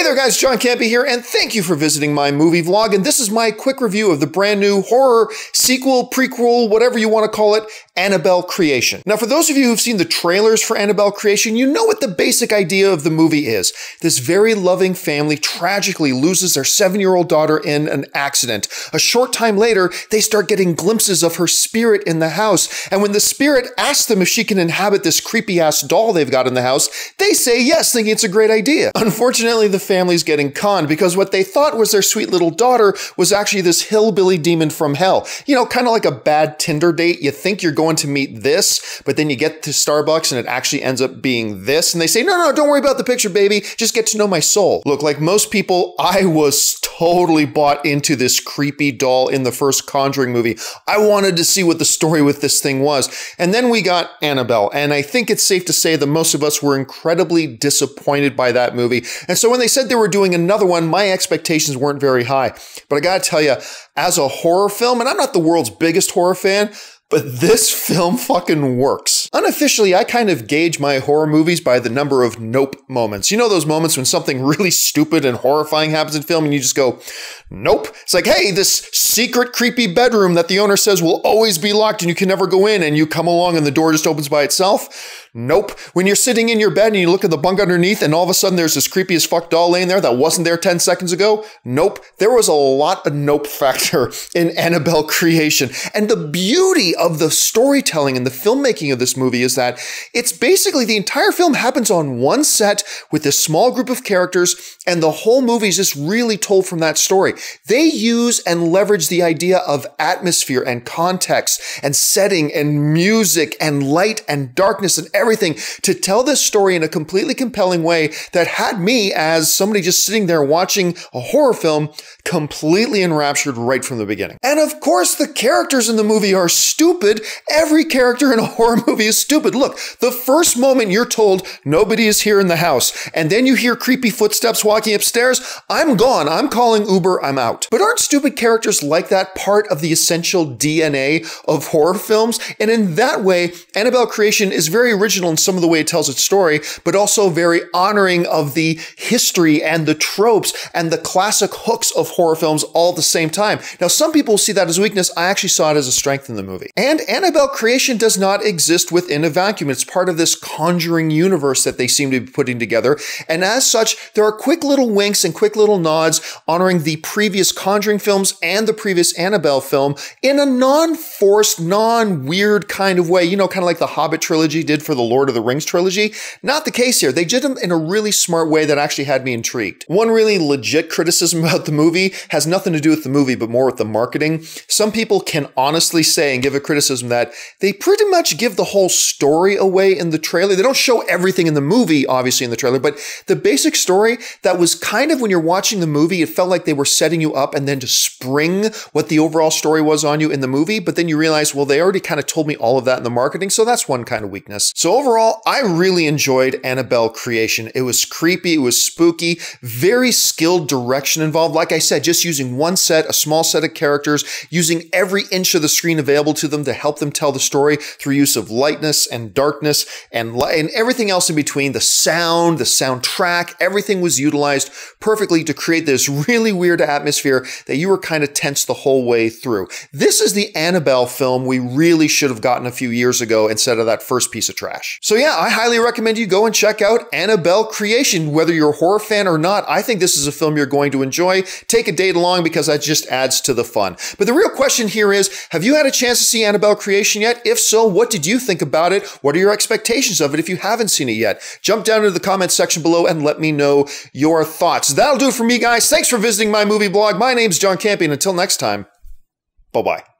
there guys, John Campea here, and thank you for visiting my movie vlog, and this is my quick review of the brand new horror sequel, prequel, whatever you want to call it, Annabelle Creation. Now for those of you who've seen the trailers for Annabelle Creation, you know what the basic idea of the movie is. This very loving family tragically loses their 7-year-old daughter in an accident. A short time later, they start getting glimpses of her spirit in the house, and when the spirit asks them if she can inhabit this creepy-ass doll they've got in the house, they say yes, thinking it's a great idea. Unfortunately, the family's getting conned because what they thought was their sweet little daughter was actually this hillbilly demon from hell. You know, kind of like a bad Tinder date. You think you're going to meet this, but then you get to Starbucks and it actually ends up being this. And they say, no, don't worry about the picture, baby. Just get to know my soul. Look, like most people, I was totally bought into this creepy doll in the first Conjuring movie. I wanted to see what the story with this thing was. And then we got Annabelle. And I think it's safe to say that most of us were incredibly disappointed by that movie. And so when they said they were doing another one, my expectations weren't very high. But I gotta tell you, as a horror film, and I'm not the world's biggest horror fan, but this film fucking works. Unofficially, I kind of gauge my horror movies by the number of nope moments. You know those moments when something really stupid and horrifying happens in film and you just go, nope. It's like, hey, this secret creepy bedroom that the owner says will always be locked and you can never go in, and you come along and the door just opens by itself. Nope. When you're sitting in your bed and you look at the bunk underneath and all of a sudden there's this creepy as fuck doll laying there that wasn't there 10 seconds ago. Nope. There was a lot of nope factor in Annabelle Creation. And the beauty of the storytelling and the filmmaking of this movie is that it's basically the entire film happens on one set with this small group of characters, and the whole movie is just really told from that story. They use and leverage the idea of atmosphere and context and setting and music and light and darkness and everything to tell this story in a completely compelling way that had me, as somebody just sitting there watching a horror film, completely enraptured right from the beginning. And of course, the characters in the movie are stupid. Every character in a horror movie is stupid. Look, the first moment you're told nobody is here in the house, and then you hear creepy footsteps walking upstairs, I'm gone. I'm calling Uber. I'm out. But aren't stupid characters like that part of the essential DNA of horror films? And in that way, Annabelle Creation is very original in some of the way it tells its story, but also very honoring of the history and the tropes and the classic hooks of horror films all at the same time. Now, some people see that as a weakness. I actually saw it as a strength in the movie. And Annabelle Creation does not exist within a vacuum. It's part of this Conjuring universe that they seem to be putting together. And as such, there are quick little winks and quick little nods honoring the previous Conjuring films and the previous Annabelle film in a non-forced, non-weird kind of way. You know, kind of like the Hobbit trilogy did for the Lord of the Rings trilogy. Not the case here. They did them in a really smart way that actually had me intrigued. One really legit criticism about the movie has nothing to do with the movie, but more with the marketing. Some people can honestly say and give a criticism that they pretty much give the whole story away in the trailer. They don't show everything in the movie, obviously, in the trailer, but the basic story that was kind of, when you're watching the movie, it felt like they were setting you up and then to spring what the overall story was on you in the movie, but then you realize, well, they already kind of told me all of that in the marketing, so that's one kind of weakness. So overall, I really enjoyed Annabelle Creation. It was creepy, it was spooky, very skilled direction involved. Like I said, just using one set, a small set of characters, using every inch of the screen available to them to help them tell the story through use of lightness and darkness and everything else in between. The sound, the soundtrack, everything was utilized perfectly to create this really weird atmosphere that you were kind of tense the whole way through. This is the Annabelle film we really should have gotten a few years ago instead of that first piece of trash. So yeah, I highly recommend you go and check out Annabelle Creation. Whether you're a horror fan or not, I think this is a film you're going to enjoy. Take a date along because that just adds to the fun. But the real question here is, have you had a chance to see Annabelle Creation yet? If so, what did you think about it? What are your expectations of it if you haven't seen it yet? Jump down into the comments section below and let me know your thoughts. That'll do it for me, guys. Thanks for visiting my movie blog. My name's John Campea, and until next time, bye-bye.